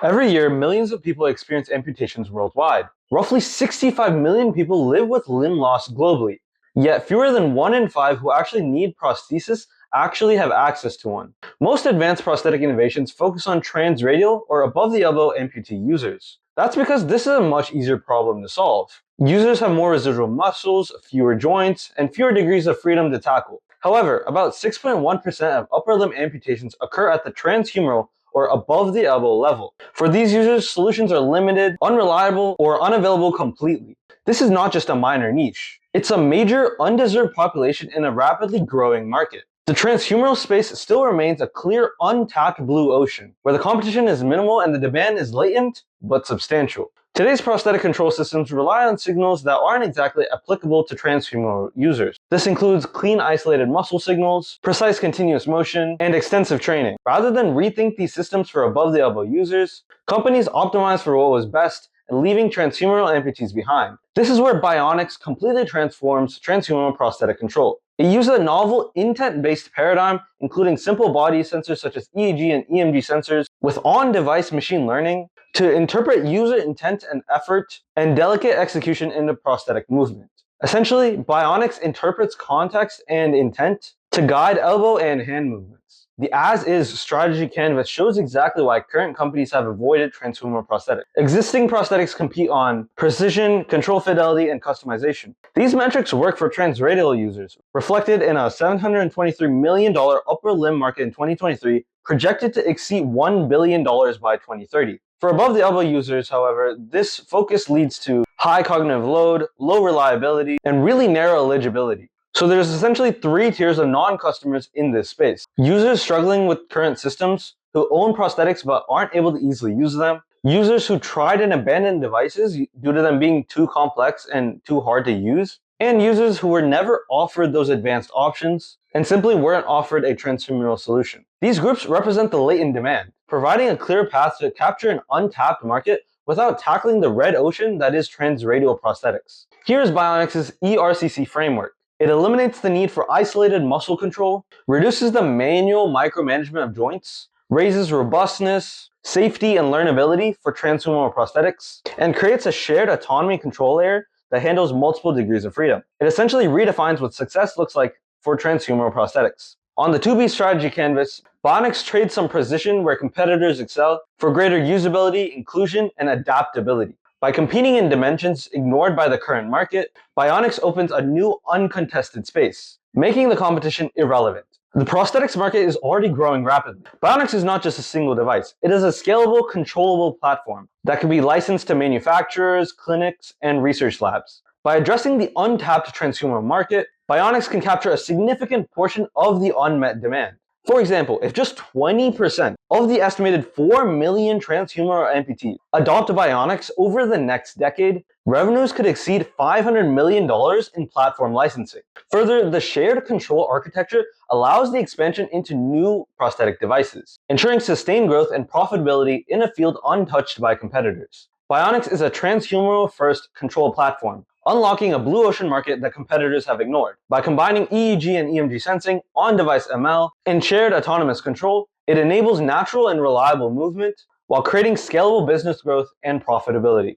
Every year, millions of people experience amputations worldwide. Roughly 65 million people live with limb loss globally, yet fewer than 1 in 5 who actually need prosthesis actually have access to one. Most advanced prosthetic innovations focus on transradial or above-the-elbow amputee users. That's because this is a much easier problem to solve. Users have more residual muscles, fewer joints, and fewer degrees of freedom to tackle. However, about 6.1% of upper limb amputations occur at the transhumeral or above the elbow level. For these users, solutions are limited, unreliable, or unavailable completely. This is not just a minor niche. It's a major undeserved population in a rapidly growing market. The transhumeral space still remains a clear, untapped blue ocean, where the competition is minimal and the demand is latent but substantial. Today's prosthetic control systems rely on signals that aren't exactly applicable to transhumeral users. This includes clean isolated muscle signals, precise continuous motion, and extensive training. Rather than rethink these systems for above-the-elbow users, companies optimize for what was best and leaving transhumeral amputees behind. This is where BIONIX completely transforms transhumeral prosthetic control. It uses a novel intent-based paradigm, including simple body sensors such as EEG and EMG sensors, with on-device machine learning, to interpret user intent and effort and delicate execution in the prosthetic movement. Essentially, BIONIX interprets context and intent to guide elbow and hand movements. The as-is strategy canvas shows exactly why current companies have avoided transhumeral prosthetics. Existing prosthetics compete on precision, control fidelity, and customization. These metrics work for transradial users, reflected in a $723 million upper limb market in 2023, projected to exceed $1 billion by 2030. For above-the-elbow users, however, this focus leads to high cognitive load, low reliability, and really narrow eligibility. So there's essentially 3 tiers of non-customers in this space. Users struggling with current systems, who own prosthetics but aren't able to easily use them. Users who tried and abandoned devices due to them being too complex and too hard to use. And users who were never offered those advanced options and simply weren't offered a transhumeral solution. These groups represent the latent demand, providing a clear path to capture an untapped market without tackling the red ocean that is transradial prosthetics. Here's BIONIX's ERCC framework. It eliminates the need for isolated muscle control, reduces the manual micromanagement of joints, raises robustness, safety, and learnability for transhumeral prosthetics, and creates a shared autonomy control layer that handles multiple degrees of freedom. It essentially redefines what success looks like for transhumeral prosthetics. On the 2B strategy canvas, BIONIX trades some precision where competitors excel for greater usability, inclusion, and adaptability. By competing in dimensions ignored by the current market, BIONIX opens a new uncontested space, making the competition irrelevant. The prosthetics market is already growing rapidly. BIONIX is not just a single device. It is a scalable, controllable platform that can be licensed to manufacturers, clinics, and research labs. By addressing the untapped transhumeral market, BIONIX can capture a significant portion of the unmet demand. For example, if just 20% of the estimated 4 million transhumeral amputees adopt BIONIX over the next decade, revenues could exceed $500 million in platform licensing. Further, the shared control architecture allows the expansion into new prosthetic devices, ensuring sustained growth and profitability in a field untouched by competitors. BIONIX is a transhumeral-first control platform, unlocking a blue ocean market that competitors have ignored. By combining EEG and EMG sensing, on-device ML, and shared autonomous control, it enables natural and reliable movement while creating scalable business growth and profitability.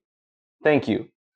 Thank you.